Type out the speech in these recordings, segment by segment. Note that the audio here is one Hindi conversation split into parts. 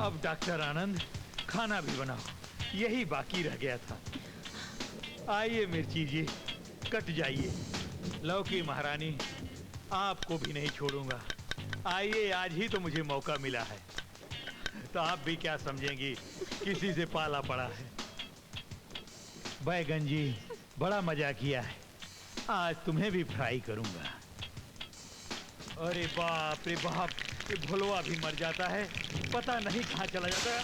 अब डॉक्टर आनंद खाना भी बनाओ, यही बाकी रह गया था। आइए मिर्ची जी, कट जाइए। लौकी महारानी, आपको भी नहीं छोड़ूंगा। आइए, आज ही तो मुझे मौका मिला है, तो आप भी क्या समझेंगी, किसी से पाला पड़ा है। बैगन जी, बड़ा मजा किया है, आज तुम्हें भी फ्राई करूंगा। अरे बाप रे बाप, ये भोलवा भी मर जाता है, पता नहीं कहाँ चला जाता है।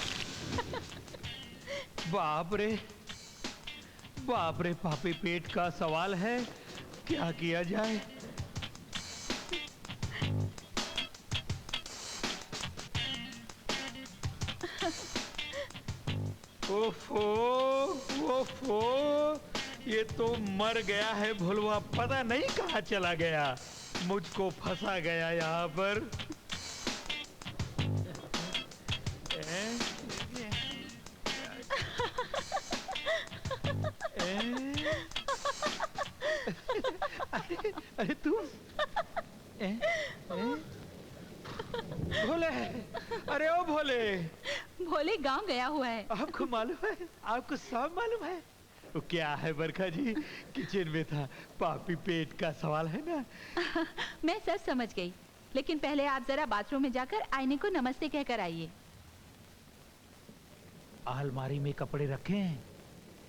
बाप रे पापी पेट का सवाल है, क्या किया जाए। ओफो ओफो, ये तो मर गया है भोलवा, पता नहीं कहाँ चला गया, मुझको फंसा गया यहाँ पर। अरे तुम भोले, अरे ओ भोले। भोले गांव गया हुआ है। आपको मालूम है, आपको सब मालूम है। वो क्या है बरखा जी, किचन में था, पापी पेट का सवाल है ना। मैं सब समझ गई, लेकिन पहले आप जरा बाथरूम में जाकर आईने को नमस्ते कहकर आइए। अलमारी में कपड़े रखे हैं,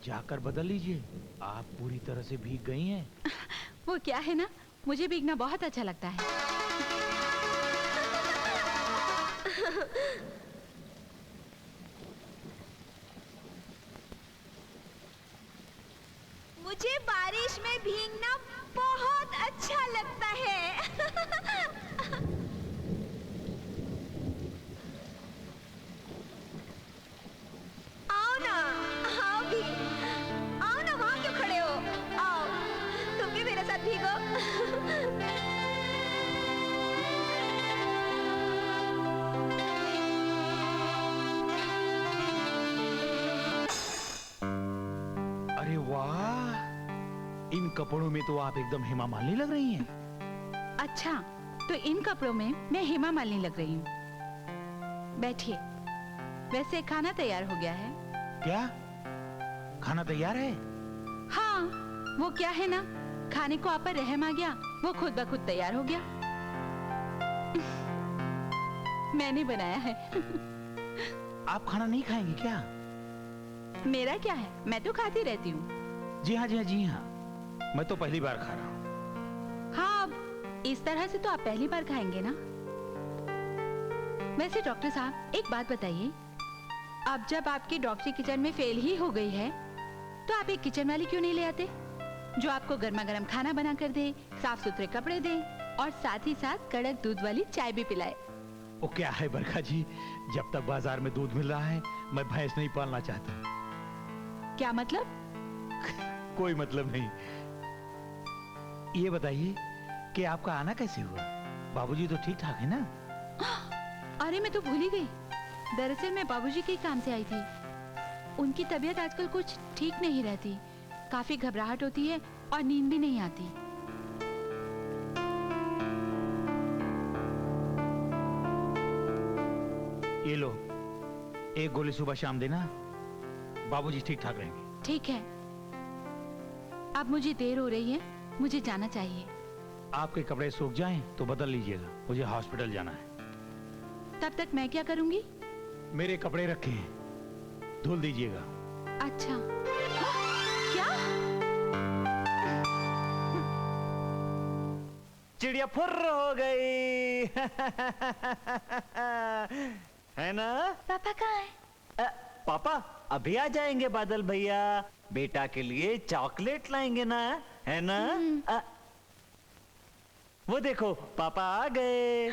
जाकर बदल लीजिए, आप पूरी तरह से भीग गई हैं। वो क्या है ना, मुझे भीगना बहुत अच्छा लगता है। मुझे बारिश में भीगना बहुत अच्छा लगता है। आओ ना, आओ भी, आओ ना, वहाँ क्यों खड़े हो, आओ, तुम भी मेरे साथ भीगो। अरे वाह, इन कपड़ों में तो आप एकदम हेमा मालिनी लग रही हैं। अच्छा, तो इन कपड़ों में मैं हेमा मालिनी लग रही हूँ। बैठिए, वैसे खाना तैयार हो गया है। क्या खाना तैयार है? हाँ, वो क्या है ना, खाने को आप पर रहम आ गया, वो खुद ब खुद तैयार हो गया। मैंने बनाया है। आप खाना नहीं खाएंगी क्या? मेरा क्या है, मैं तो खाती रहती हूँ। जी हाँ जी हाँ जी हाँ, मैं तो पहली बार खा रहा हूँ। हाँ, अब इस तरह से तो आप पहली बार खाएंगे ना। वैसे डॉक्टर साहब, एक बात बताइए, अब जब आपकी डॉक्टरी किचन में फेल ही हो गई है, तो आप एक किचन वाली क्यों नहीं ले आते, जो आपको गर्मा गर्म खाना बना कर दे, साफ सुथरे कपड़े दे और साथ ही साथ कड़क दूध वाली चाय भी पिलाए। वो क्या है बरखा जी, जब तक बाजार में दूध मिल रहा है, मैं भैंस नहीं पालना चाहता। क्या मतलब? कोई मतलब नहीं। ये बताइए कि आपका आना कैसे हुआ? बाबूजी तो ठीक ठाक है ना? अरे मैं तो भूल ही गई, दरअसल मैं बाबूजी के काम से आई थी। उनकी तबीयत आजकल कुछ ठीक नहीं रहती, काफी घबराहट होती है और नींद भी नहीं आती। ये लो, एक गोली सुबह शाम देना, बाबूजी ठीक ठाक रहेंगे। ठीक है, अब मुझे देर हो रही है, मुझे जाना चाहिए। आपके कपड़े सूख जाएं तो बदल लीजिएगा, मुझे हॉस्पिटल जाना है। तब तक मैं क्या करूंगी? मेरे कपड़े रखे हैं, धुल दीजिएगा। अच्छा। क्या? चिड़िया फुर्र हो गई। है ना? पापा कहाँ है? पापा अभी आ जाएंगे बादल भैया, बेटा के लिए चॉकलेट लाएंगे ना, है ना? वो देखो पापा आ गए।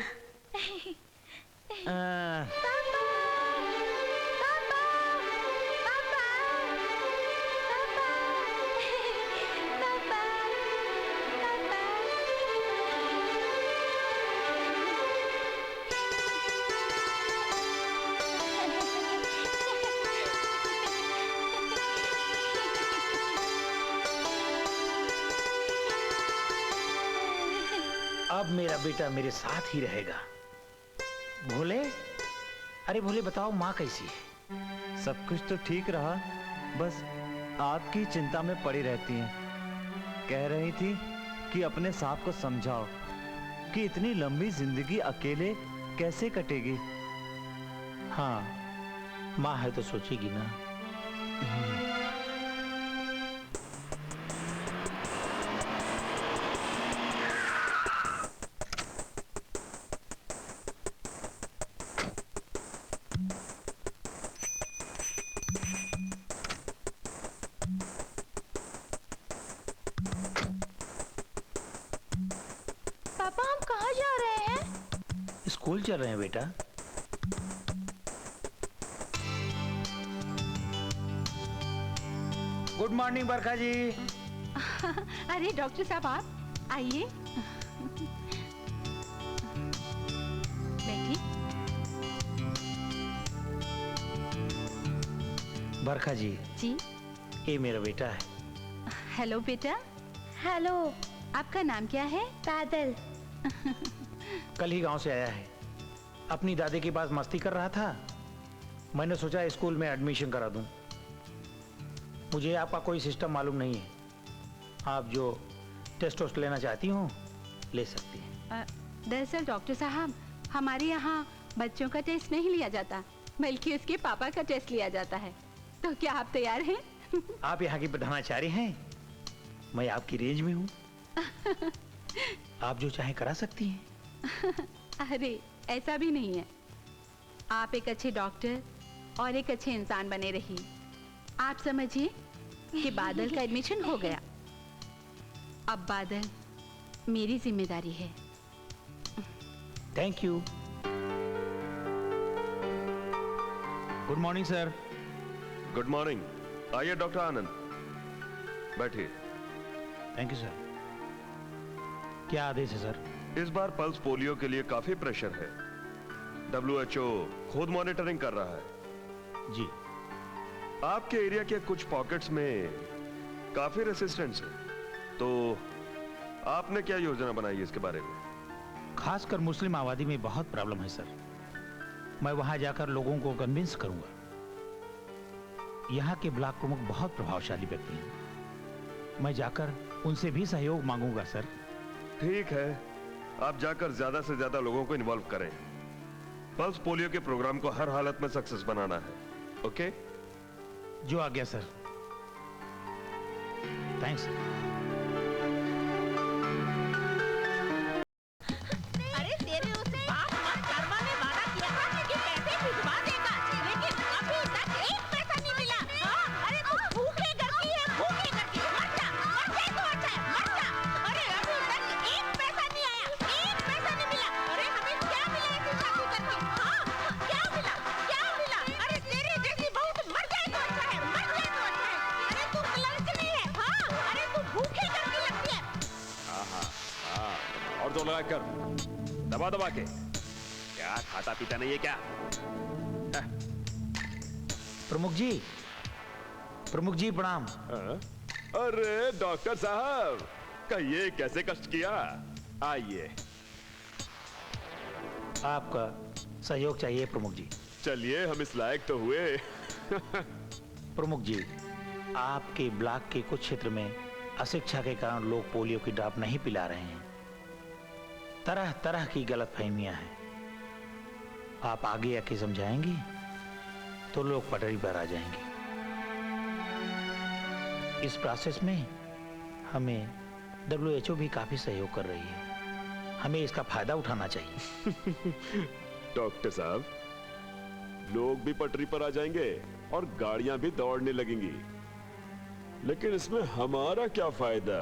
अब मेरा बेटा मेरे साथ ही रहेगा। भोले, अरे भोले बताओ माँ कैसी है? सब कुछ तो ठीक रहा, बस आपकी चिंता में पड़ी रहती हैं। कह रही थी कि अपने साहब को समझाओ कि इतनी लंबी जिंदगी अकेले कैसे कटेगी। हाँ, माँ है तो सोचेगी ना। पापा हम कहाँ जा रहे हैं? स्कूल चल रहे हैं बेटा। गुड मॉर्निंग बरखा जी। अरे डॉक्टर साहब आप आइए, बैठिए। बरखा जी, जी, ये मेरा बेटा है। हेलो बेटा, हेलो। आपका नाम क्या है? बादल। कल ही गांव से आया है। अपनी दादी के पास मस्ती कर रहा था, मैंने सोचा स्कूल में एडमिशन करा दूं। मुझे आपका कोई सिस्टम मालूम नहीं है, आप जो टेस्ट वोस्ट लेना चाहती हो ले सकती हैं। दरअसल डॉक्टर साहब, हमारे यहाँ बच्चों का टेस्ट नहीं लिया जाता, बल्कि उसके पापा का टेस्ट लिया जाता है। तो क्या आप तैयार हैं? आप यहाँ की प्रधानाचार्य हैं, मैं आपकी रेंज में हूँ। आप जो चाहे करा सकती हैं। अरे ऐसा भी नहीं है, आप एक अच्छे डॉक्टर और एक अच्छे इंसान बने रहिए। आप समझिए कि बादल का एडमिशन हो गया, अब बादल मेरी जिम्मेदारी है। Thank you. Good morning sir. Good morning. आइए डॉक्टर आनंद, बैठिए। Thank you sir. क्या आदेश है सर? इस बार पल्स पोलियो के लिए काफी प्रेशर है। WHO खुद मॉनिटरिंग कर रहा है। जी। आपके एरिया के कुछ पॉकेट्स में काफी रेसिस्टेंस है, तो आपने क्या योजना बनाई है इसके बारे में? खासकर मुस्लिम आबादी में बहुत प्रॉब्लम है सर। मैं वहां जाकर लोगों को कन्विंस करूंगा। यहाँ के ब्लॉक प्रमुख बहुत प्रभावशाली व्यक्ति हैं, मैं जाकर उनसे भी सहयोग मांगूंगा सर। ठीक है, आप जाकर ज्यादा से ज्यादा लोगों को इन्वॉल्व करें। पल्स पोलियो के प्रोग्राम को हर हालत में सक्सेस बनाना है। ओके? जो आ गया सर। थैंक्स। अरे तेरे उसे बाप मत कर्मा ने वादा किया था कि पैसे भिजवा देगा, लेकिन अभी तक एक पैसा नहीं मिला। हाँ? अरे तू भूखे करती है, भूखे करती है। मर जा तो अच्छा है, मर जा। अरे अभी तक एक पैसा नहीं आया, एक पैसा नहीं मिला। अरे हमें क्या मिला ऐसी शादी करके? हाँ, क्या मिला, क्या मिला? अरे तेरी जैसी बहू तो मर जाए तो अच्छा है, मर जाए तो अच्छा है। अरे तू क्लर्क नहीं है, हाँ? अरे तू भूखे करती लगती है। और जोर लगा कर, दबा दबा के। क्या खाता पीता नहीं है क्या? प्रमुख जी, प्रमुख जी प्रणाम। अरे डॉक्टर साहब, कहिए कैसे कष्ट किया? आइए। आपका सहयोग चाहिए प्रमुख जी। चलिए, हम इस लायक तो हुए। प्रमुख जी, आपके ब्लॉक के कुछ क्षेत्र में अशिक्षा के कारण लोग पोलियो की ड्रॉप नहीं पिला रहे हैं। तरह तरह की गलतफहमियां हैं। आप आगे आके समझाएंगी तो लोग पटरी पर आ जाएंगे। इस प्रोसेस में हमें WHO भी काफी सहयोग कर रही है, हमें इसका फायदा उठाना चाहिए। डॉक्टर साहब, लोग भी पटरी पर आ जाएंगे और गाड़ियां भी दौड़ने लगेंगी, लेकिन इसमें हमारा क्या फायदा?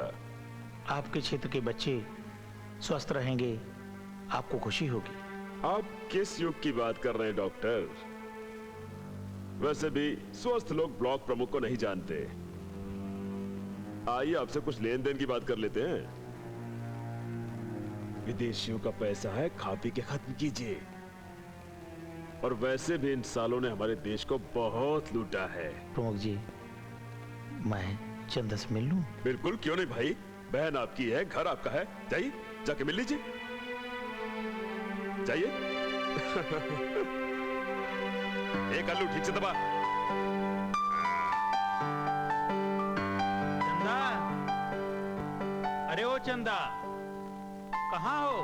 आपके क्षेत्र के बच्चे स्वस्थ रहेंगे, आपको खुशी होगी। आप किस युग की बात कर रहे हैं डॉक्टर? वैसे भी स्वस्थ लोग ब्लॉक प्रमुख को नहीं जानते। आइए आपसे कुछ लेन देन की बात कर लेते हैं। विदेशियों का पैसा है, खा पी के खत्म कीजिए। और वैसे भी इन सालों ने हमारे देश को बहुत लूटा है। प्रमुख जी, मैं चंदा से मिल लूं? बिल्कुल, क्यों नहीं भाई। बहन आपकी है, घर आपका है, जाइए जाके मिल लीजिए, जाइए। एक आलू ठीक से दबा। चंदा, अरे ओ चंदा, कहाँ हो?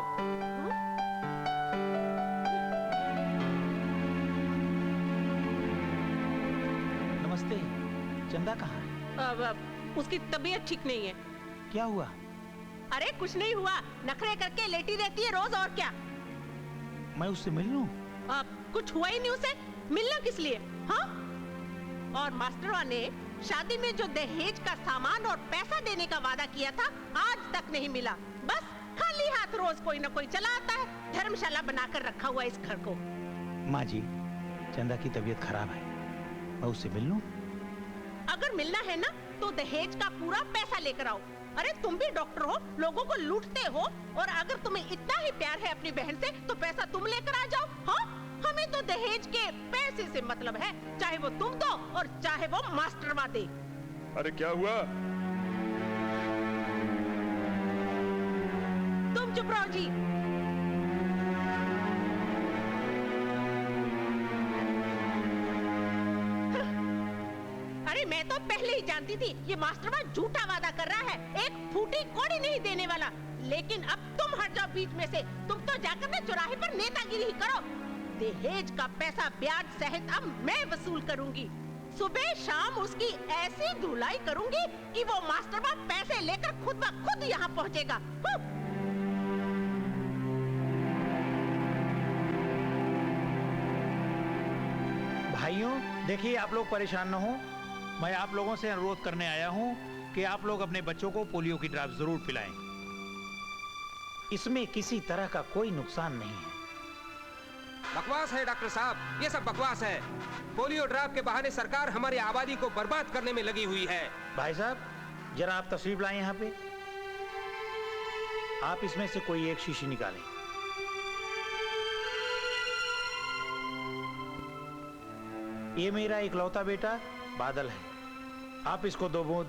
नमस्ते। चंदा कहाँ है? उसकी तबीयत ठीक नहीं है। क्या हुआ? अरे कुछ नहीं हुआ, नखरे करके लेटी रहती है रोज, और क्या। मैं उससे मिल लूं? कुछ हुआ ही नहीं उसे, मिलना किस लिए? हाँ? और मास्टरवा ने शादी में जो दहेज का सामान और पैसा देने का वादा किया था, आज तक नहीं मिला। बस खाली हाथ रोज कोई न कोई चला आता है। धर्मशाला बनाकर रखा हुआ इस घर को। माँ जी, चंदा की तबीयत खराब है, मैं उससे मिल लूं? अगर मिलना है ना तो दहेज का पूरा पैसा लेकर आओ। अरे तुम भी डॉक्टर हो, लोगों को लूटते हो, और अगर तुम्हें इतना ही प्यार है अपनी बहन से तो पैसा तुम लेकर आ जाओ। हाँ, हमें तो दहेज के पैसे से मतलब है, चाहे वो तुम दो और चाहे वो मास्टरवा दे। अरे क्या हुआ? तुम चुप रहो जी। अरे मैं तो पहले ही जानती थी ये मास्टरवा झूठा वादा कर रहा है, एक फूटी कौड़ी नहीं देने वाला। लेकिन अब तुम हट जाओ बीच में से। तुम तो जाकर ना चौराहे पर नेतागिरी ही करो। दहेज का पैसा ब्याज सहित अब मैं वसूल करूंगी। सुबह शाम उसकी ऐसी धुलाई करूंगी कि वो मास्टरवा पैसे लेकर खुद ब खुद यहाँ पहुँचेगा। भाइयों, देखिए आप लोग परेशान न हो। मैं आप लोगों से अनुरोध करने आया हूं कि आप लोग अपने बच्चों को पोलियो की ड्रॉप जरूर पिलाएं। इसमें किसी तरह का कोई नुकसान नहीं है। बकवास है डॉक्टर साहब, ये सब बकवास है। पोलियो ड्रॉप के बहाने सरकार हमारी आबादी को बर्बाद करने में लगी हुई है। भाई साहब, जरा आप तस्वीर लाएं यहाँ पे। आप इसमें से कोई एक शीशी निकालें। ये मेरा इकलौता बेटा बादल है। आप इसको 2 बूंद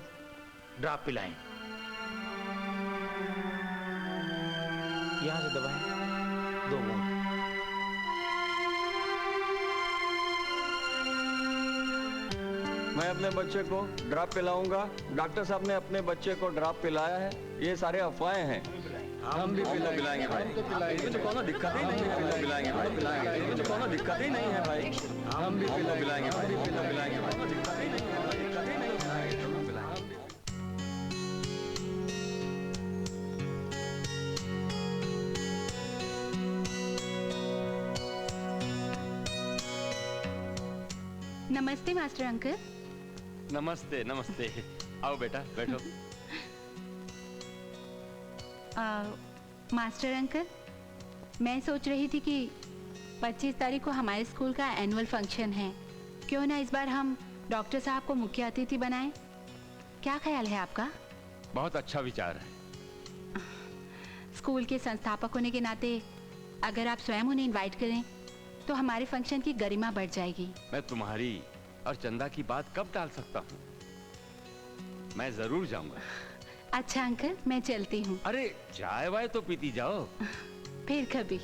ड्रॉप पिलाएं। यहां से दबाएं, 2 बूंद। मैं अपने बच्चे को ड्रॉप पिलाऊंगा। डॉक्टर साहब ने अपने बच्चे को ड्रॉप पिलाया है, ये सारे अफवाहें हैं। हम भी पिलाएंगे भाई, इसमें तो कोनो दिक्कत ही नहीं है। पिलाएंगे भाई, इसमें तो कोनो दिक्कत ही नहीं है भाई। हम भी पिलाएंगे भाई, पिलाएंगे भाई, कोनो दिक्कत ही नहीं है, दिक्कत ही नहीं है। नमस्ते मास्टर अंकल। नमस्ते नमस्ते, आओ बेटा बैठो। मास्टर अंकल, मैं सोच रही थी कि 25 तारीख को हमारे स्कूल का एनुअल फंक्शन है, क्यों ना इस बार हम डॉक्टर साहब को मुख्य अतिथि बनाएं? क्या ख्याल है आपका? बहुत अच्छा विचार है। स्कूल के संस्थापक होने के नाते अगर आप स्वयं उन्हें इनवाइट करें तो हमारे फंक्शन की गरिमा बढ़ जाएगी। मैं तुम्हारी और चंदा की बात कब टाल सकता हूँ? मैं जरूर जाऊंगा। अच्छा अंकल, मैं चलती हूँ। अरे चाय वाय तो पीती जाओ। फिर कभी।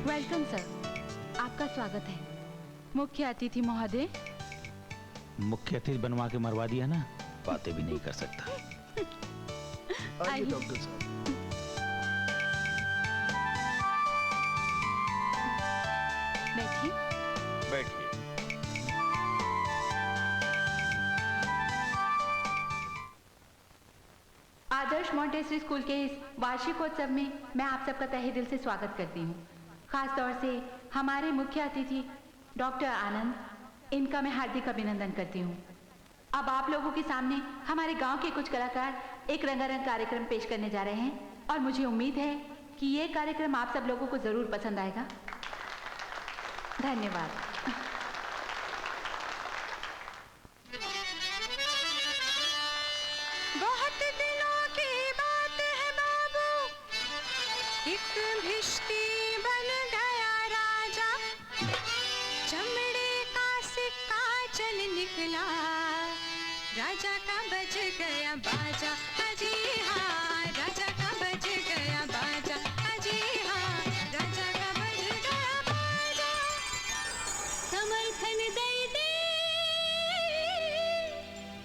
वेलकम सर, आपका स्वागत है। मुख्य अतिथि महोदय। मुख्य अतिथि बनवा के मरवा दिया ना, बातें भी नहीं कर सकता। आइए डॉक्टर साहब। बैठिए। बैठिए। आदर्श मॉन्टेसरी स्कूल के इस वार्षिकोत्सव में मैं आप सबका तहे दिल से स्वागत करती हूँ। खास तौर से हमारे मुख्य अतिथि डॉक्टर आनंद, इनका मैं हार्दिक अभिनंदन करती हूँ। अब आप लोगों के सामने हमारे गांव के कुछ कलाकार एक रंगारंग कार्यक्रम पेश करने जा रहे हैं और मुझे उम्मीद है कि ये कार्यक्रम आप सब लोगों को जरूर पसंद आएगा। धन्यवाद। बहुत दिनों की बात है बाबू, एक भिश्ती बन गया राजा, चमड़े का सिक्का चल निकला, राजा का बज गया बाजा। अजी हाँ, राजा का बज गया बाजा। अजी समर्थन दे दे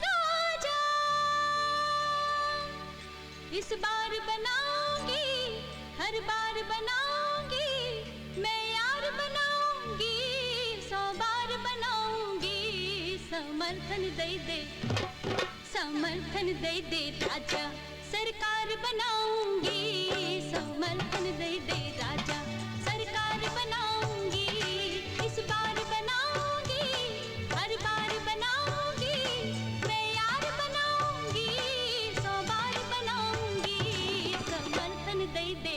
राजा। इस बार बनाऊंगी, हर बार बनाऊंगी, मैं यार बनाऊंगी, 100 बार बनाऊंगी। समर्थन दे दे, समर्थन दे दे राजा, सरकार बनाऊंगी। समर्थन दे दे राजा, सरकार बनाऊंगी। इस बार बनाऊंगी, हर बार बनाऊंगी, मैं यार बनाऊंगी, 100 बार बनाऊंगी। समर्थन दे दे,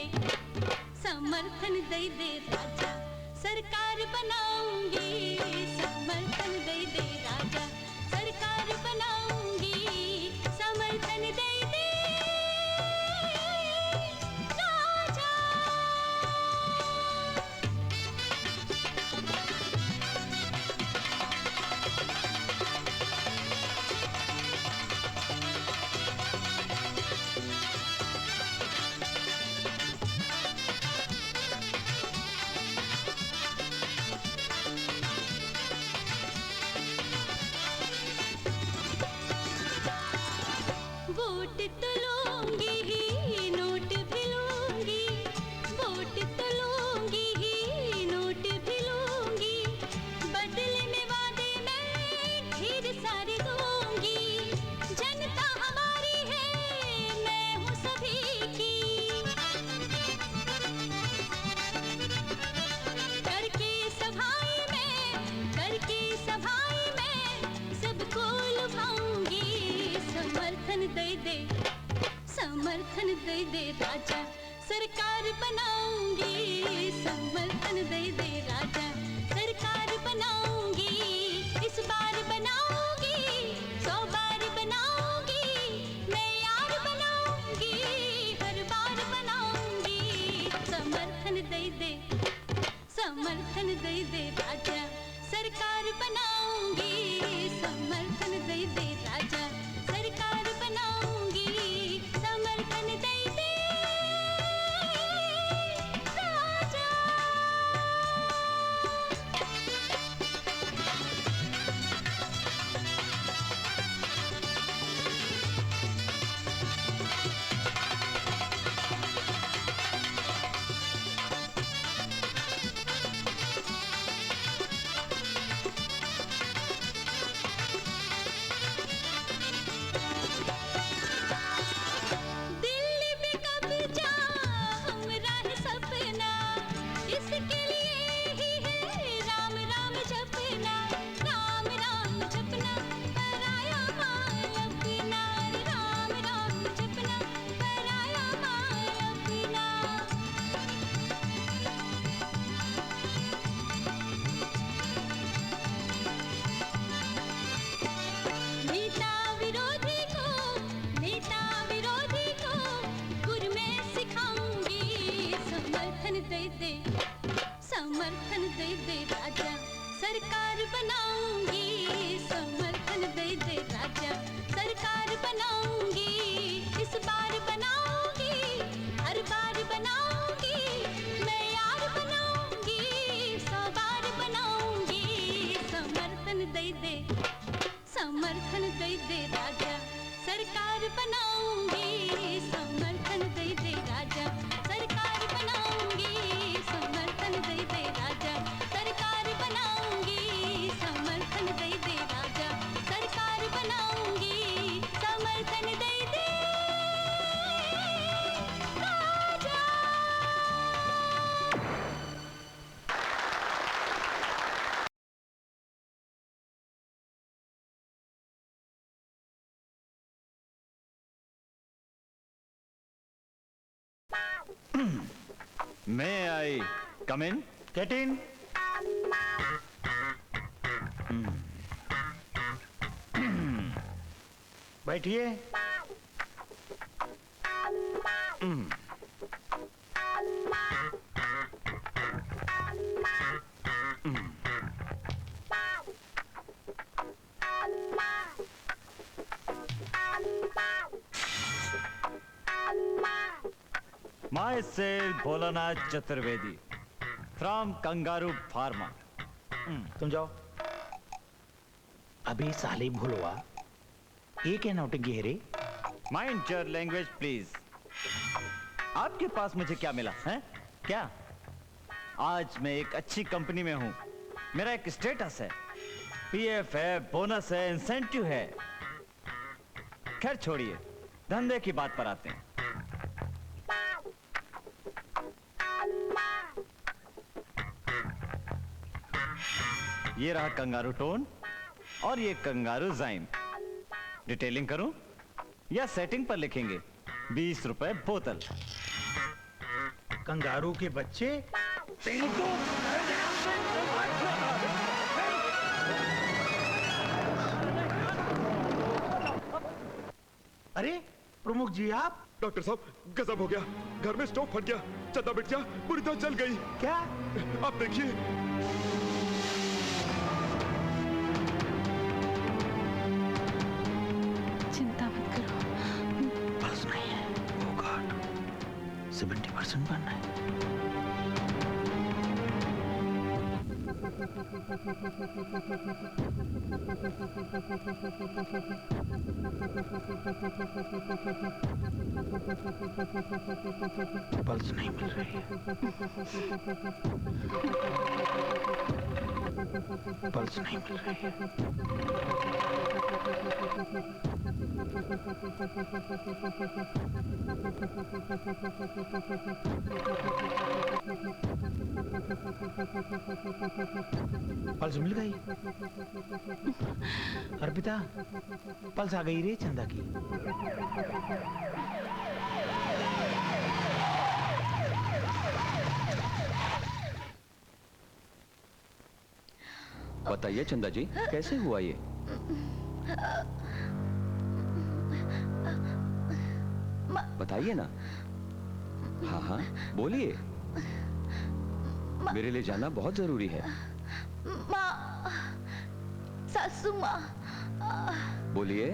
समर्थन दे दे राजा, सरकार बनाऊंगी। समर्थन दे दे राजा, सरकार बनाऊंगी। समर्थन दे दे राजा। वोट तो लूंगी ही, नोट भी लूंगी, वोट तो लूंगी ही, नोट भी लूंगी, बदले में वादे मैं ढेर सारे दूंगी। जनता हमारी है, मैं हूँ सभी की, करके सभाएं मैं सबको लुभाऊंगी। समर्थन दे दे, समर्थन दे दे राजा, सरकार बनाऊंगी। समर्थन दे दे राजा, सरकार बनाऊंगी। इस बार बनाऊंगी, 100 बार बनाऊंगी, मैं यार बनाऊंगी, हर बार बनाऊंगी। समर्थन दे दे, समर्थन दे दे राजा, सरकार बनाऊंगी। समर्थन दे दे राजा, सरकार बनाऊंगी। समर्थन दे दे राजा। दिल्ली पे कब्जा हमरा है सपना, इसके लिए ही है राम राम जपना, राम राम जपना, पराया माल अपना, राम राम जपना, पराया माल अपना। नेता विरोधी को गुर में सिखाऊंगी। समर्थन दे दे, समर्थन दे दे राजा, सरकार बनाऊंगी। समर्थन दे दे राजा, सरकार बनाऊंगी। इस बार बनाऊंगी, हर बार बनाऊंगी, मैं यार बनाऊंगी, 100 बार बनाऊंगी। समर्थन दे दे, समर्थन दे दे राजा, सरकार बनाऊंगी। समर्थन दे दे राजा, सरकार बनाऊंगी। समर्थन दे दे राजा, सरकार बनाऊंगी। समर्थन दे दे राजा, सरकार बनाऊंगी। समर्थन दे दे राजा। May I come in? Get in. बैठिए। Myself Bholanath Chaturvedi from Kangaroo Farmer. तुम जाओ। अभी साली भूलवा, ये क्या नौटंकी है रे? Mind your language please. आपके पास मुझे क्या मिला है? क्या? आज मैं एक अच्छी कंपनी में हूं, मेरा एक स्टेटस है, पीएफ है, बोनस है, इंसेंटिव है। खैर छोड़िए, धंधे की बात पर आते हैं। ये रहा कंगारू टोन और ये कंगारू जाइम। डिटेलिंग करूं या सेटिंग पर लिखेंगे? 20 रुपए बोतल। कंगारू के बच्चे, तेरी तो अरे प्रमुख जी आप? डॉक्टर साहब गजब हो गया, घर में स्टोव फट गया, चंदा बिट गया, पूरी तरह जल गई। क्या? आप देखिए। चिंता मत करो। बस नहीं है, वो घाट 70% बनना है। पल्स नहीं मिल रही है। पल्स नहीं मिल रही है। पल्स मिल गई। अर्पिता, पल्स आ गई रे चंदा की। बताइए चंदा जी, कैसे हुआ ये? बताइए ना। हाँ हाँ बोलिए, मेरे लिए जाना बहुत जरूरी है। माँ, सासू माँ। बोलिए।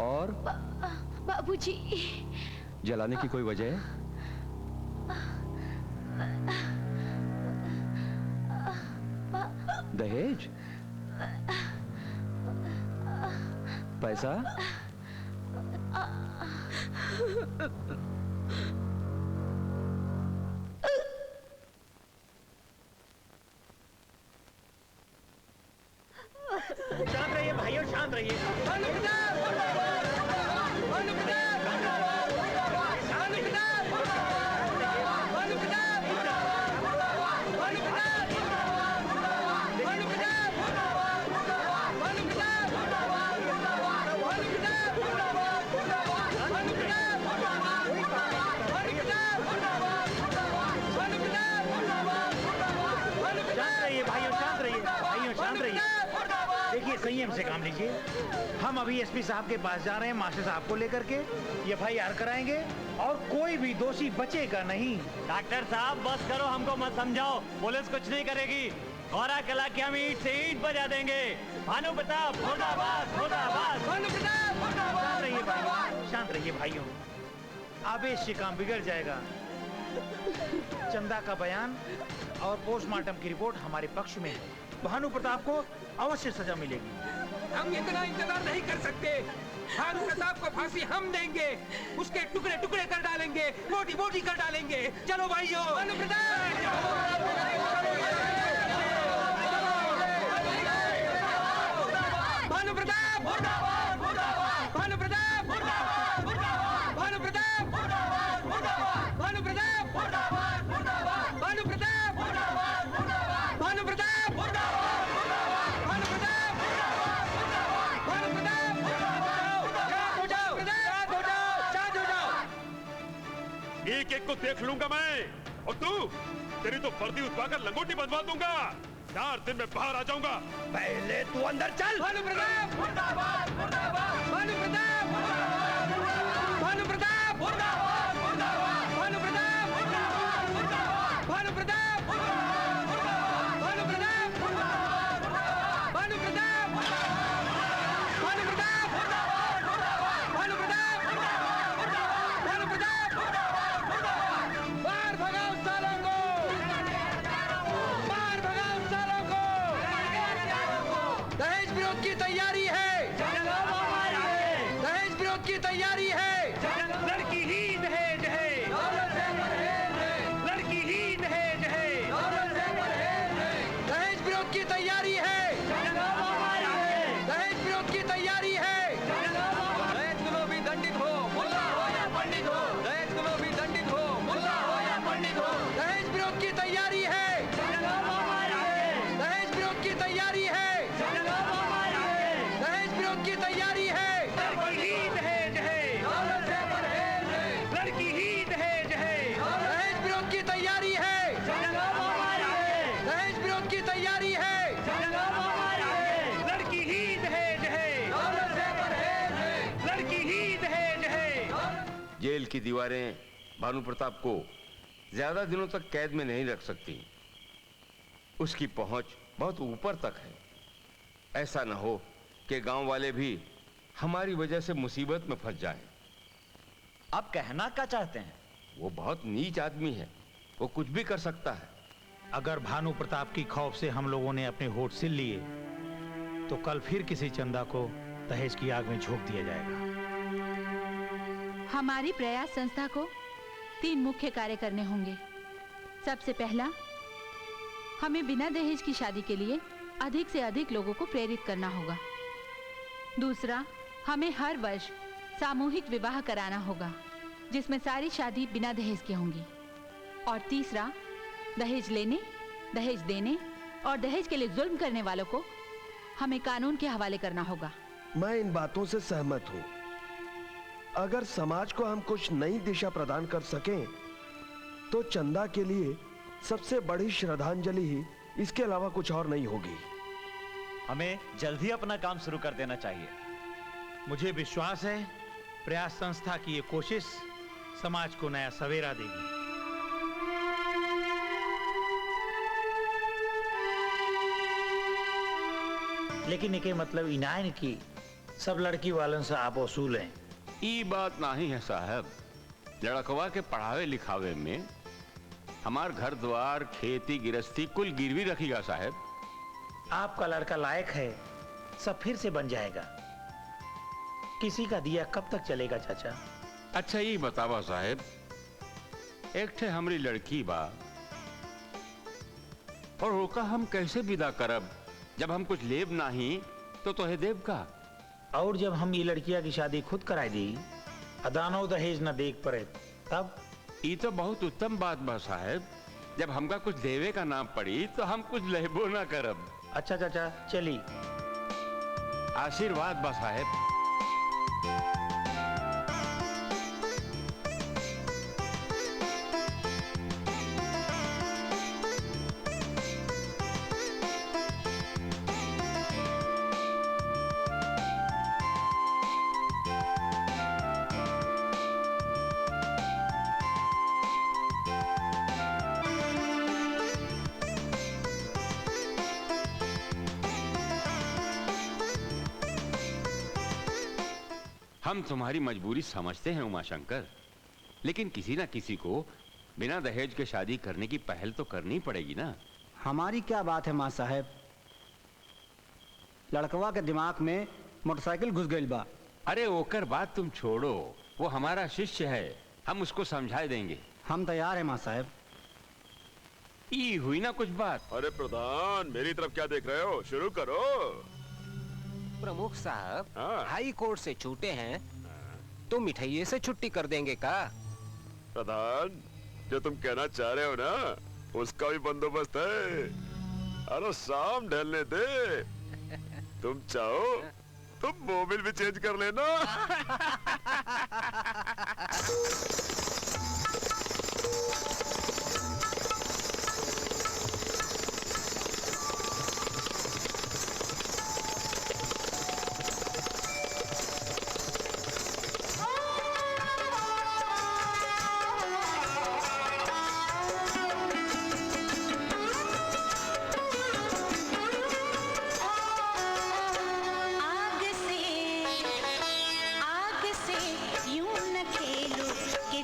और बाबूजी। जलाने की कोई वजह है? दहेज? पैसा? शांत रहिए भाइयों, शांत रहिए। देखिए संयम से काम लीजिए। हम अभी एसपी साहब के पास जा रहे हैं, मास्टर साहब को लेकर के एफआईआर कराएंगे और कोई भी दोषी बचेगा नहीं। डॉक्टर साहब बस करो, हमको मत समझाओ, पुलिस कुछ नहीं करेगी। गौरा कला के हम ईंट से ईंट बजा देंगे। भानु प्रताप मुर्दाबाद, मुर्दाबाद। शांत रहिए भाइयों, शांत रहिए भाइयों, आवेश से काम बिगड़ जाएगा। चंदा का बयान और पोस्टमार्टम की रिपोर्ट हमारे पक्ष में है। भानु प्रताप को अवश्य सजा मिलेगी। हम इतना इंतजार नहीं कर सकते। भानु प्रताप को फांसी हम देंगे, उसके टुकड़े टुकड़े कर डालेंगे, मोटी मोटी कर डालेंगे। चलो भाइयों। भानु प्रताप, भानु प्रताप, भानु प्रताप, भानु प्रताप, भानु प्रताप, भानु प्रताप, भानु प्रताप, भानु एक एक को देख लूंगा मैं, और तू, तेरी तो वर्दी उठवाकर लंगोटी बंधवा दूंगा। 4 दिन में बाहर आ जाऊंगा। पहले तू अंदर चल। भानु प्रताप, भानु प्रताप, भानु प्रताप, भानु प्रताप, भानु प्रताप, भानु प्रताप, भानु प्रताप, भानु प्रताप, भानु प्रताप, बाहर भगाओ साला। विरोध की तैयारी है, दहेज विरोध की तैयारी है। लड़की ही दहेज है, लड़की ही दहेज है, दहेज विरोध की तैयारी है, दहेज विरोध की तैयारी है। दहेज गुलोबी दंडित हो, मुल्ला हो या पंडित हो। दहेज गुलोबी दंडित हो, मुल्ला हो या पंडित हो। दहेज विरोध की तैयारी है, दहेज विरोध की तैयारी है, दहेज विरोध की तैयारी है। लड़की ही दहेज है, लड़की ही दहेज है, दहेज विरोध की तैयारी है, दहेज विरोध की तैयारी है। लड़की ही दहेज है, लड़की ही दहेज है। जेल की दीवारें भानु प्रताप को ज्यादा दिनों तक कैद में नहीं रख सकती। उसकी पहुंच बहुत ऊपर तक है। ऐसा न हो कि गांव वाले भी हमारी वजह से मुसीबत में फंस जाएं। आप कहना क्या चाहते हैं? वो बहुत नीच आदमी है, वो कुछ भी कर सकता है। अगर भानु प्रताप की खौफ से हम लोगों ने अपने होठ सिल लिए तो कल फिर किसी चंदा को दहेज की आग में झोंक दिया जाएगा। हमारी प्रयास संस्था को 3 मुख्य कार्य करने होंगे। सबसे पहला, हमें बिना दहेज की शादी के लिए अधिक से अधिक लोगों को प्रेरित करना होगा। दूसरा, हमें हर वर्ष सामूहिक विवाह कराना होगा जिसमें सारी शादी बिना दहेज की होंगी। और तीसरा, दहेज लेने, दहेज देने और दहेज के लिए जुल्म करने वालों को हमें कानून के हवाले करना होगा। मैं इन बातों से सहमत हूं। अगर समाज को हम कुछ नई दिशा प्रदान कर सकें तो चंदा के लिए सबसे बड़ी श्रद्धांजलि ही इसके अलावा कुछ और नहीं होगी। हमें जल्द ही अपना काम शुरू कर देना चाहिए। मुझे विश्वास है प्रयास संस्था की ये कोशिश समाज को नया सवेरा देगी। लेकिन इके मतलब इनायन की सब लड़की वालन से आप वसूल हैं। ई बात नहीं है साहब। लड़कवा के पढ़ावे लिखावे में हमार घर द्वार खेती गृहस्थी कुल गिरवी रखीगा साहब। आपका लड़का लायक है, सब फिर से बन जाएगा। किसी का दिया कब तक चलेगा चाचा? अच्छा ये बतावा साहब, एक ठे हमारी लड़की बा और होका हम कैसे विदा करब जब हम कुछ लेब नहीं तो तोहे देव का। और जब हम ये लड़कियां की शादी खुद कराई दी, अदानो दहेज न देख पड़े, तब ये तो बहुत उत्तम बात बा साहब। जब हमका कुछ देवे का नाम पड़ी तो हम कुछ लेबो ना करब। अच्छा चाचा चली। आशीर्वाद बा साहब। हम तुम्हारी मजबूरी समझते हैं उमाशंकर, लेकिन किसी ना किसी को बिना दहेज के शादी करने की पहल तो करनी पड़ेगी ना। हमारी क्या बात है मां साहब, लड़कवा के दिमाग में मोटरसाइकिल घुस गई बा। अरे ओकर बात तुम छोड़ो, वो हमारा शिष्य है, हम उसको समझा देंगे। हम तैयार हैं मां साहब। ये हुई ना कुछ बात। अरे प्रधान, मेरी तरफ क्या देख रहे हो? शुरू करो। प्रमुख साहब, हाँ। हाई कोर्ट से छूटे हैं तो मिठाइये से छुट्टी कर देंगे का? प्रधान, जो तुम कहना चाह रहे हो ना, उसका भी बंदोबस्त है। अरे शाम ढलने दे, तुम चाहो तुम मोबिल भी चेंज कर लेना। आग से यूं न खेलो कि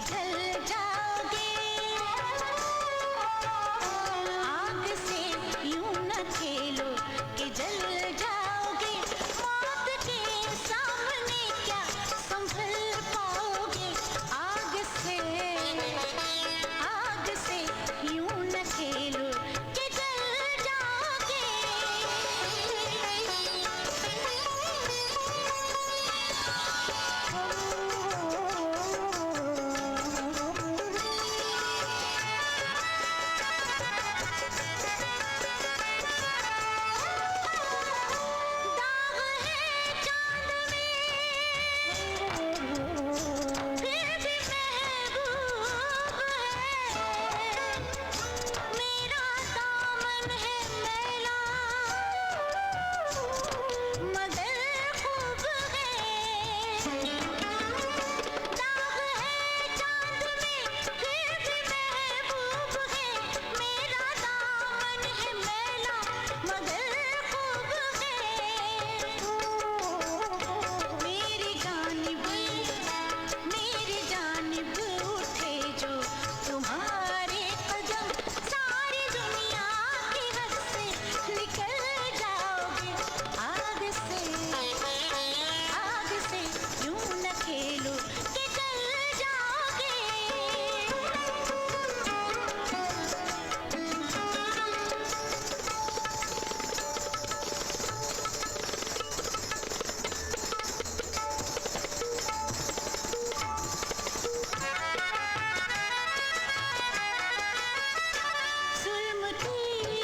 की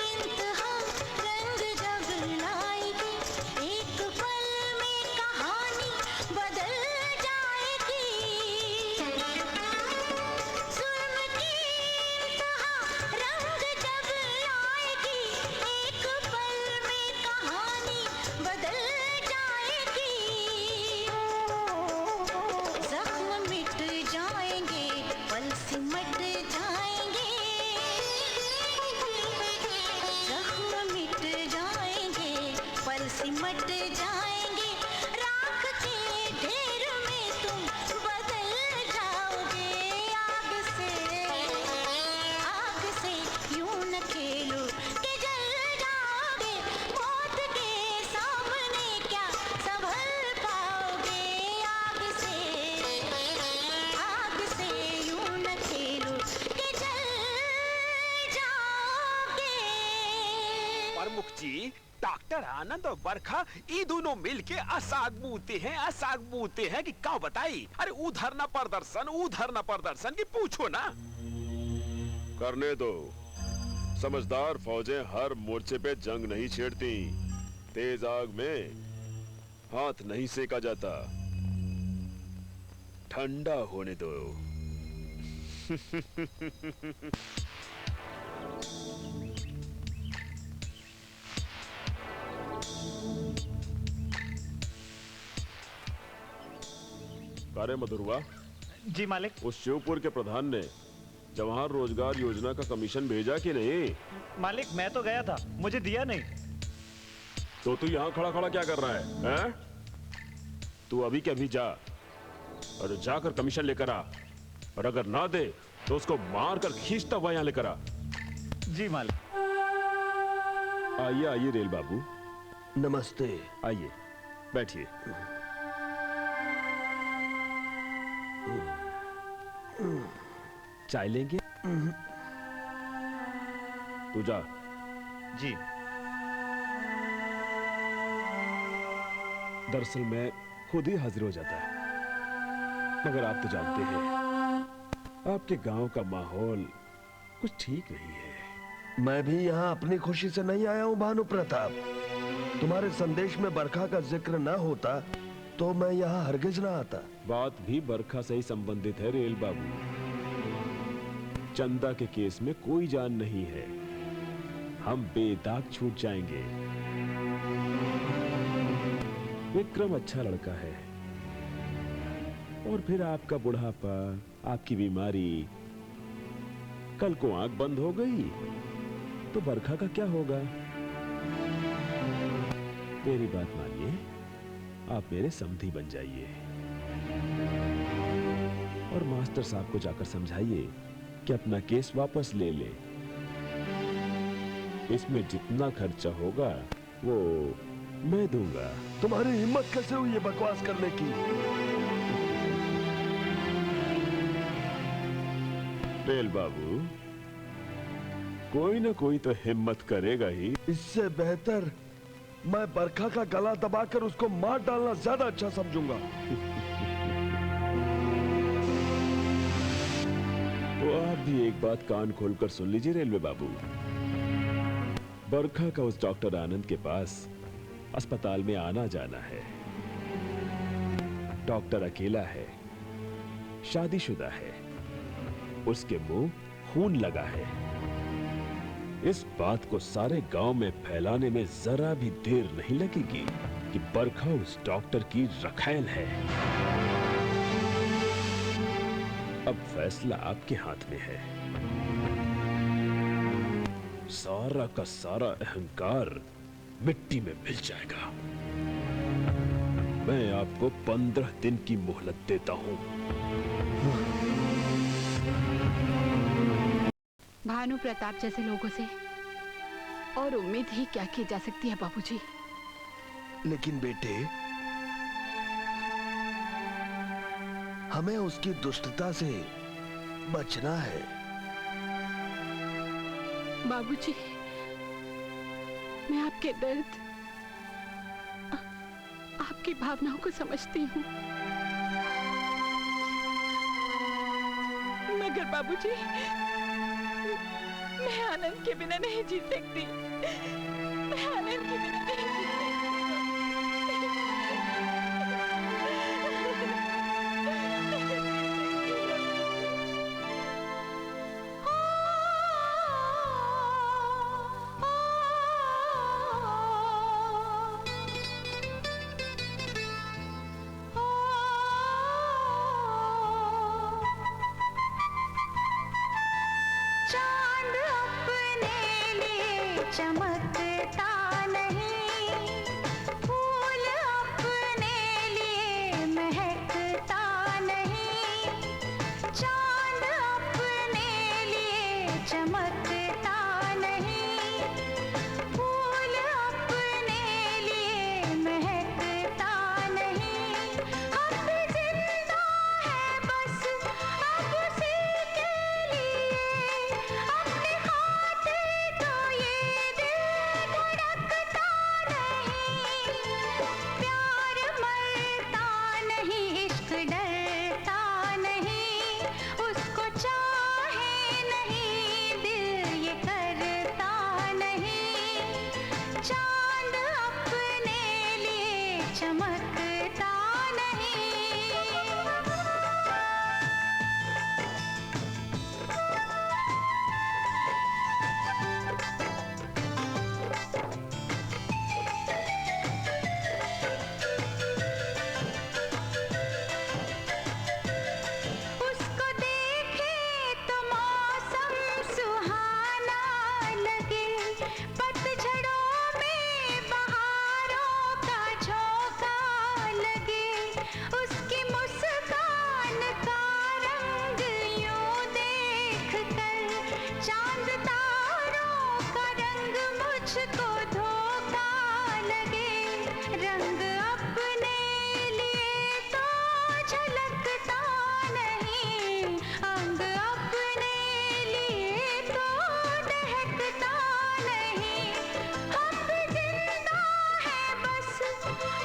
इंतहा रंग जब लाएगी एक पल में कहानी बदल जाएगी जुल्म की इंतहा रंग जब लाएगी एक पल में कहानी बदल जाएगी जख्म मिट जाएंगे पल सिमट जाएंगे जख्म मिट जाएंगे पल सिमट जाएंगे राख के ढेर में तुम बदल जाओगे आग से यूं न खेलो कि जल जाओगे मौत के सामने क्या संभल पाओगे आग से यूं न खेलो कि जल जाओगे। प्रमुख जी, डॉक्टर आनंद और बरखा ये दोनों मिलके असाग बूते हैं कि क्या बताई। अरे उधर न प्रदर्शन की पूछो ना। करने दो। समझदार फौजें हर मोर्चे पे जंग नहीं छेड़ती। तेज आग में हाथ नहीं सेका जाता। ठंडा होने दो। अरे मधुरवा, जी मालिक। उस शिवपुर के प्रधान ने जवाहर रोजगार योजना का कमीशन भेजा कि नहीं? मालिक मैं तो गया था, मुझे दिया नहीं। तो तू यहाँ खड़ा खड़ा क्या कर रहा है, हैं? तू अभी के अभी जा और जाकर कमीशन लेकर आ, और अगर ना दे तो उसको मार कर खींचता हुआ यहाँ लेकर आ। जी मालिक। आइए आइए रेल बाबू। नमस्ते। आइए बैठिए। चाय लेंगे? तू जा। जी। दरअसल मैं खुद ही हाजिर हो जाता है, मगर आप तो जानते हैं आपके गांव का माहौल कुछ ठीक नहीं है। मैं भी यहाँ अपनी खुशी से नहीं आया हूँ भानु प्रताप। तुम्हारे संदेश में बरखा का जिक्र न होता तो मैं यहाँ हरगिज ना आता। बात भी बरखा से ही संबंधित है रेल बाबू। चंदा के केस में कोई जान नहीं है, हम बेदाग छूट जाएंगे। विक्रम अच्छा लड़का है, और फिर आपका बुढ़ापा, आपकी बीमारी, कल को आंख बंद हो गई तो बरखा का क्या होगा? मेरी बात मानिए, आप मेरे समधी बन जाइए और मास्टर साहब को जाकर समझाइए कि अपना केस वापस ले ले। इसमें जितना खर्चा होगा वो मैं दूंगा। तुम्हारी हिम्मत कैसे हुई ये बकवास करने की? रेल बाबू, कोई ना कोई तो हिम्मत करेगा ही। इससे बेहतर मैं बरखा का गला दबाकर उसको मार डालना ज्यादा अच्छा समझूंगा। तो आप भी एक बात कान खोलकर सुन लीजिए रेलवे बाबू। बरखा का उस डॉक्टर आनंद के पास अस्पताल में आना जाना है। डॉक्टर अकेला है, शादीशुदा है, उसके मुंह खून लगा है। इस बात को सारे गांव में फैलाने में जरा भी देर नहीं लगेगी कि बरखा उस डॉक्टर की रखैल है। अब फैसला आपके हाथ में है। सारा का सारा अहंकार मिट्टी में मिल जाएगा। मैं आपको 15 दिन की मोहलत देता हूं। भानु प्रताप जैसे लोगों से और उम्मीद ही क्या की जा सकती है बाबूजी। लेकिन बेटे, हमें उसकी दुष्टता से बचना है। बाबूजी, मैं आपके दर्द, आपकी भावनाओं को समझती हूँ, मगर बाबूजी मैं आनंद के बिना नहीं जी सकती। मैं आनंद के बिना नहीं जी चांद अपने लिए चमकता नहीं, फूल अपने लिए महकता नहीं। चांद अपने लिए चमकता नहीं, फूल अपने लिए महकता नहीं। अब जिंदा है बस अब उसी के लिए, अपने खातिर तो ये दिल धड़कता नहीं। प्यार मरता नहीं, इश्क डरता नहीं, उसको चाहे नहीं दिल ये करता नहीं। चांद अपने लिए चमकता नहीं। उसको देखे तो मौसम सुहाना लगे, पतझड़ों में बहारों का झोंका लगे। उसकी मुस्कान का रंग यूं देखकर चांद तारों का रंग मुझको धोखा लगे। रंग अपने लिए तो झलकता नहीं, अंग अपने लिए तो दहकता नहीं। हम जिंदा है बस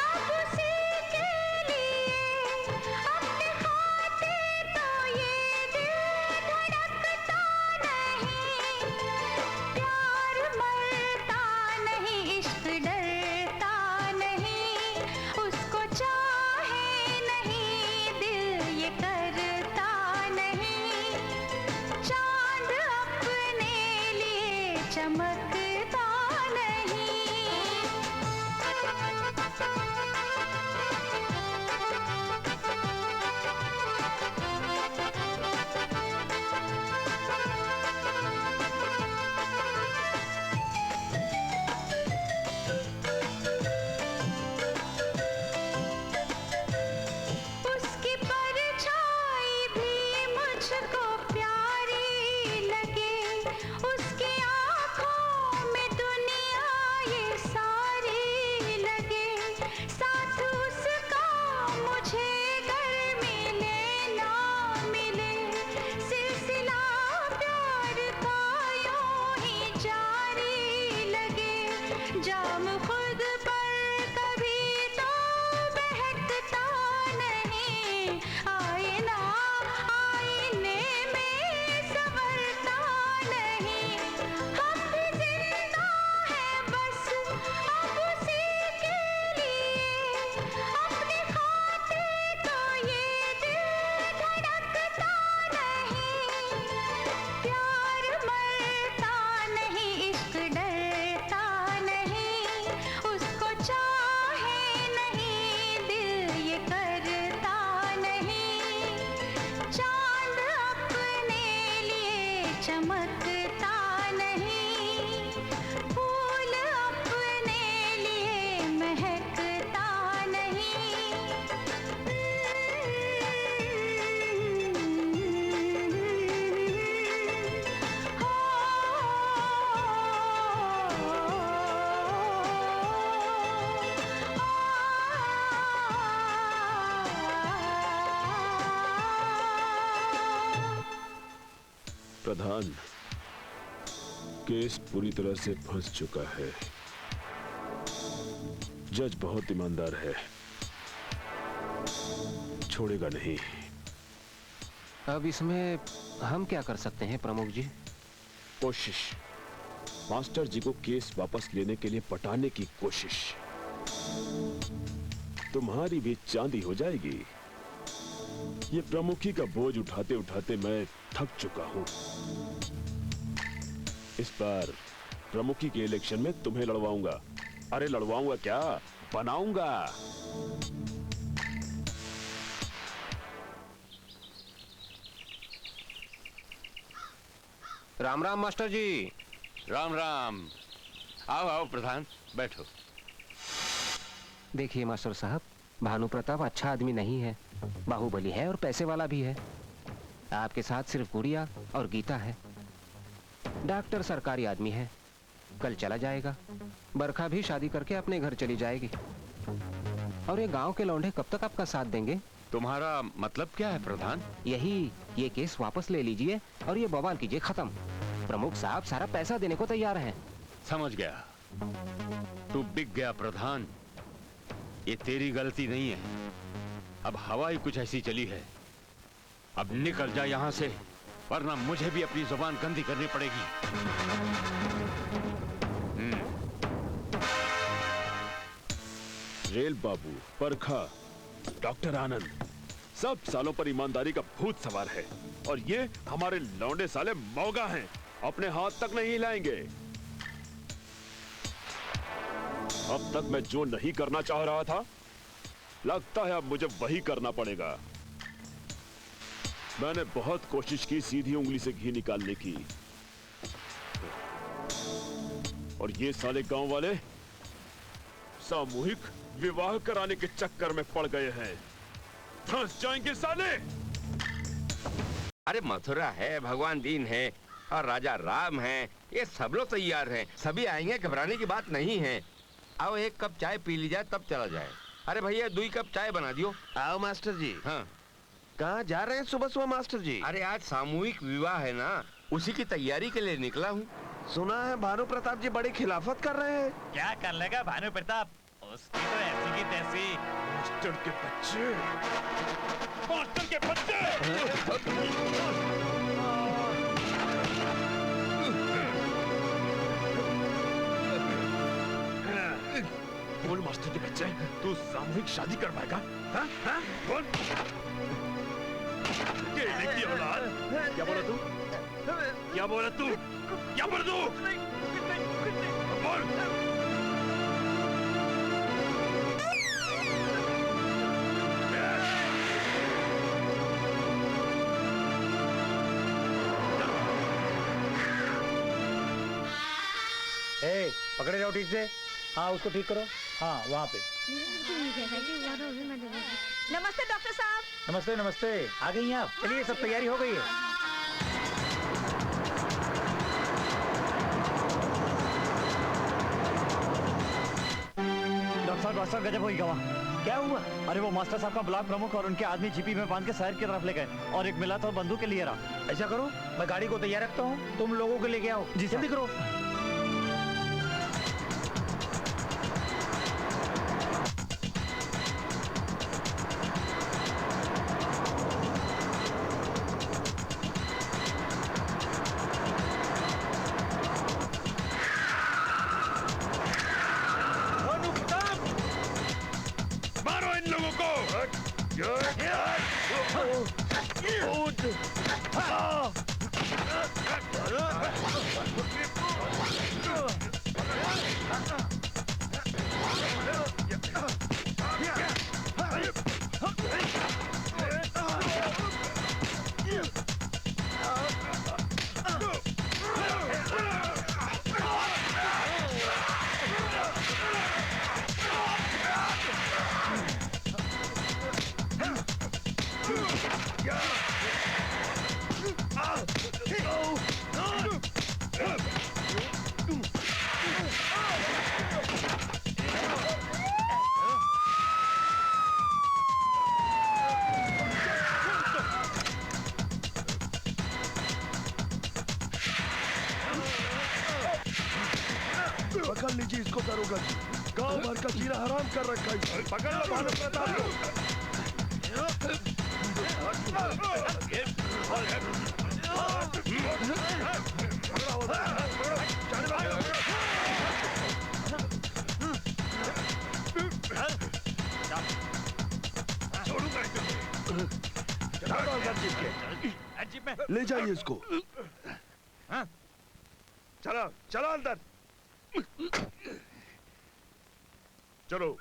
अब उसी के लिए, अपने खातिर तो ये दिल धड़कता नहीं। प्यार मरता नहीं, इश्क डरता नहीं, उसको चाहे नहीं दिल ये करता नहीं। चांद अपने लिए चमकता उसकी परछाई भी मुझको प्यारी लगे, उसकी आँखों में दुनिया ये सारी लगे। साथ उसका मुझे घर मिले ना मिले, सिलसिला प्यार का यूं ही जारी लगे। जाम खुद पर कभी तो बहकता नहीं, आईना आईने में संवरता नहीं। हम जिंदा है बस अब उसी के लिए, अपने खातिर तो ये दिल धड़कता नहीं। प्यार मरता नहीं, इश्क डरता नहीं, उसको चाहे नहीं दिल ये करता नहीं। चांद अपने लिए चमकता नहीं, फूल अपने लिए महकता प्रधान, केस पूरी तरह से फंस चुका है। जज बहुत ईमानदार है, छोड़ेगा नहीं। अब इसमें हम क्या कर सकते हैं प्रमुख जी? कोशिश, मास्टर जी को केस वापस लेने के लिए पटाने की कोशिश, तुम्हारी भी चांदी हो जाएगी। ये प्रमुखी का बोझ उठाते उठाते मैं थक चुका हूं। इस बार प्रमुखी के इलेक्शन में तुम्हें लड़वाऊंगा। अरे लड़वाऊंगा क्या, बनाऊंगा। राम राम मास्टर जी। राम राम। आओ आओ प्रधान, बैठो। देखिए मास्टर साहब, भानु प्रताप अच्छा आदमी नहीं है, बाहुबली है और पैसे वाला भी है। आपके साथ सिर्फ गुड़िया और गीता है। डॉक्टर सरकारी आदमी है, कल चला जाएगा। बरखा भी शादी करके अपने घर चली जाएगी। और ये गांव के लौंडे कब तक आपका साथ देंगे? तुम्हारा मतलब क्या है प्रधान? यही, ये केस वापस ले लीजिए और ये बवाल कीजिए खत्म। प्रमुख साहब सारा पैसा देने को तैयार हैं। समझ गया, तू बिक गया प्रधान। ये तेरी गलती नहीं है, अब हवा ही कुछ ऐसी चली है। अब निकल जा यहाँ से, वरना मुझे भी अपनी जुबान गंदी करनी पड़ेगी। रेल बाबू, परखा, डॉक्टर आनंद, सब सालों पर ईमानदारी का भूत सवार है, और ये हमारे लौंडे साले मौगा हैं, अपने हाथ तक नहीं हिलाएंगे। अब तक मैं जो नहीं करना चाह रहा था, लगता है अब मुझे वही करना पड़ेगा। मैंने बहुत कोशिश की सीधी उंगली से घी निकालने की, और ये साले गांव वाले सामूहिक विवाह कराने के चक्कर में पड़ गए हैं। फंस जाएंगे साले। अरे मथुरा है, भगवान दीन है और राजा राम है, ये सब लोग तैयार हैं, सभी आएंगे, घबराने की बात नहीं है। आओ एक कप चाय पी ली जाए तब चला जाए। अरे भैया 2 कप चाय बना दियो। आओ मास्टर जी। हाँ, कहाँ जा रहे हैं सुबह सुबह मास्टर जी? अरे आज सामूहिक विवाह है ना, उसी की तैयारी के लिए निकला हूँ। सुना है भानु प्रताप जी बड़ी खिलाफत कर रहे हैं। क्या कर लेगा भानु प्रताप, उसकी तो ऐसी की तैसी। मास्टर के बच्चे, मास्टर के बच्चे। बोल मास्टर के बच्चे, तू सामूहिक शादी करवाएगा? हाँ? हाँ? बोल। केले की औलाद, क्या बोला तू? क्या बोला तू? क्या बोला तू? बोल। ए, पकड़े जाओ ठीक से। हाँ उसको ठीक करो। हाँ वहाँ पे। नमस्ते डॉक्टर साहब। नमस्ते नमस्ते, आ गई हैं आप? चलिए सब तैयारी हो गई है। डॉक्टर साहब गजब होगी गवाह। क्या हुआ? अरे वो मास्टर साहब का ब्लॉक प्रमुख और उनके आदमी जीपी में बांध के शहर की तरफ ले गए, और एक मिला तो बंदूक के लिए रहा। ऐसा करो, मैं गाड़ी को तैयार रखता हूँ, तुम लोगों को लेके आओ। जी जल्दी करो। मारो इन लोगों को। पकड़ लीजिए इसको दरोगा जी, गांव भर का जीना हराम कर रखा है। पकड़ लो भानु प्रताप को। ले जाइए इसको। चलो चलो अंदर चलो।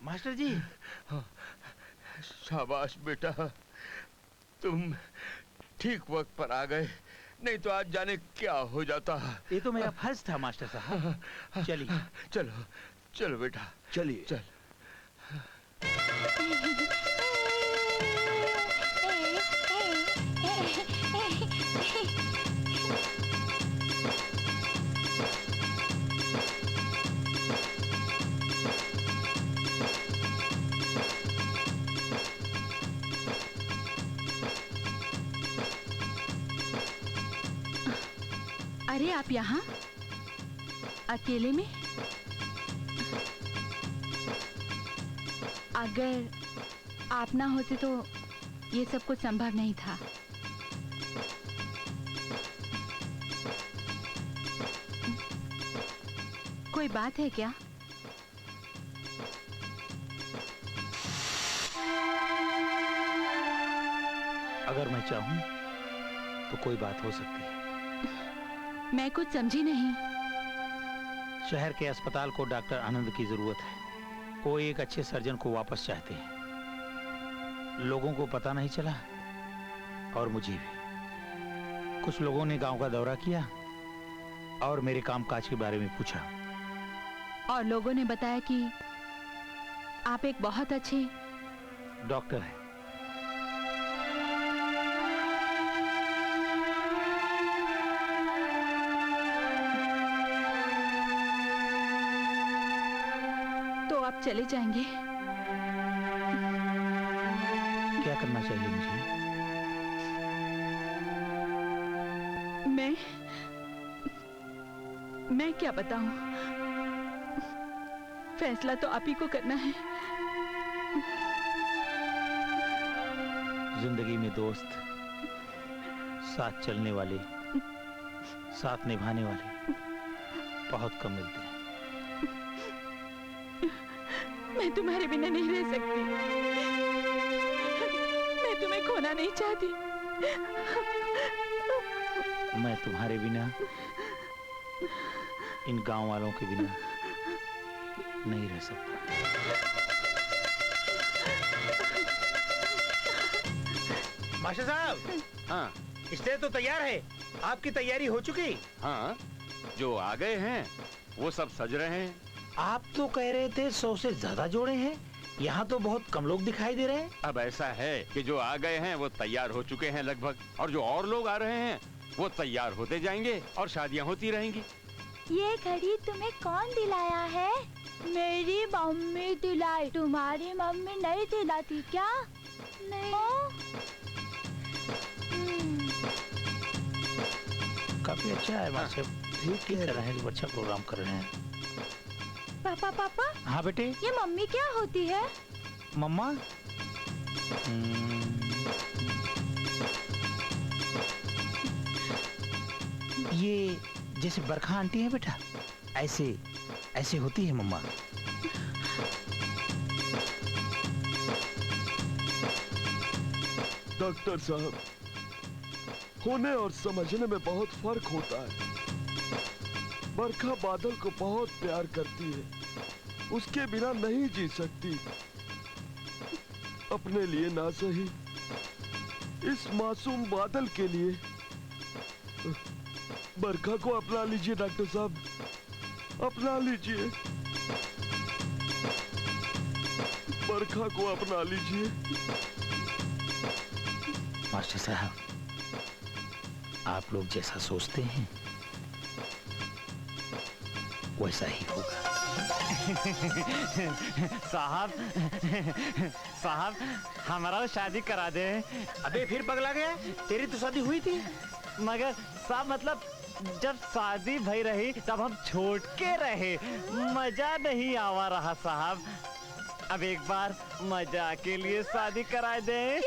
मास्टर जी। शाबाश बेटा, तुम ठीक वक्त पर आ गए, नहीं तो आज जाने क्या हो जाता। ये तो मेरा फर्ज था मास्टर साहब। चलिए। चलो चलो बेटा, चलिए। चल। अरे आप यहाँ अकेले में? अगर आप ना होते तो ये सब कुछ संभव नहीं था। कोई बात है क्या? अगर मैं चाहूं तो कोई बात हो सकती है। मैं कुछ समझी नहीं। शहर के अस्पताल को डॉक्टर आनंद की जरूरत है। वो एक अच्छे सर्जन को वापस चाहते हैं। लोगों को पता नहीं चला और मुझे भी। कुछ लोगों ने गांव का दौरा किया और मेरे कामकाज के बारे में पूछा। और लोगों ने बताया कि आप एक बहुत अच्छे डॉक्टर हैं। तो आप चले जाएंगे? क्या करना चाहिए मुझे? मैं क्या बताऊं? फैसला तो आप ही को करना है। जिंदगी में दोस्त, साथ चलने वाले, साथ निभाने वाले बहुत कम मिलते हैं। मैं तुम्हारे बिना नहीं रह सकती। मैं तुम्हें खोना नहीं चाहती। मैं तुम्हारे बिना, इन गांव वालों के बिना नहीं रह सकता। मास्टर साहब, हाँ, स्टेज तो तैयार है। आपकी तैयारी हो चुकी? हाँ, जो आ गए हैं वो सब सज रहे हैं। आप तो कह रहे थे 100 से ज्यादा जोड़े हैं। यहाँ तो बहुत कम लोग दिखाई दे रहे हैं। अब ऐसा है कि जो आ गए हैं वो तैयार हो चुके हैं लगभग, और जो और लोग आ रहे हैं वो तैयार होते जाएंगे और शादियाँ होती रहेंगी। ये घड़ी तुम्हें कौन दिलाया है? मेरी मम्मी दिलाई। तुम्हारी मम्मी नहीं दिलाती क्या? नहीं। काफी अच्छा है मास्टर। ठीक कह रहे हैं, अच्छा प्रोग्राम कर रहे हैं। पापा पापा। हाँ बेटे। ये मम्मी क्या होती है? मम्मा? ये जैसे बरखा आंटी है बेटा, ऐसे ऐसे होती है मम्मा। डॉक्टर साहब, होने और समझने में बहुत फर्क होता है। बरखा बादल को बहुत प्यार करती है, उसके बिना नहीं जी सकती। अपने लिए ना सही, इस मासूम बादल के लिए बरखा को अपना लीजिए डॉक्टर साहब, अपना लीजिए। बरखा को अपना लीजिए। मास्टर साहब, आप लोग जैसा सोचते हैं वैसा ही होगा। साहब, साहब हमारा तो शादी करा दे। अबे फिर पगला गया, तेरी तो शादी हुई थी। मगर साहब मतलब जब शादी भई रही तब हम छोट के रहे, मजा नहीं आवा रहा साहब। अब एक बार मजा के लिए शादी करा दे।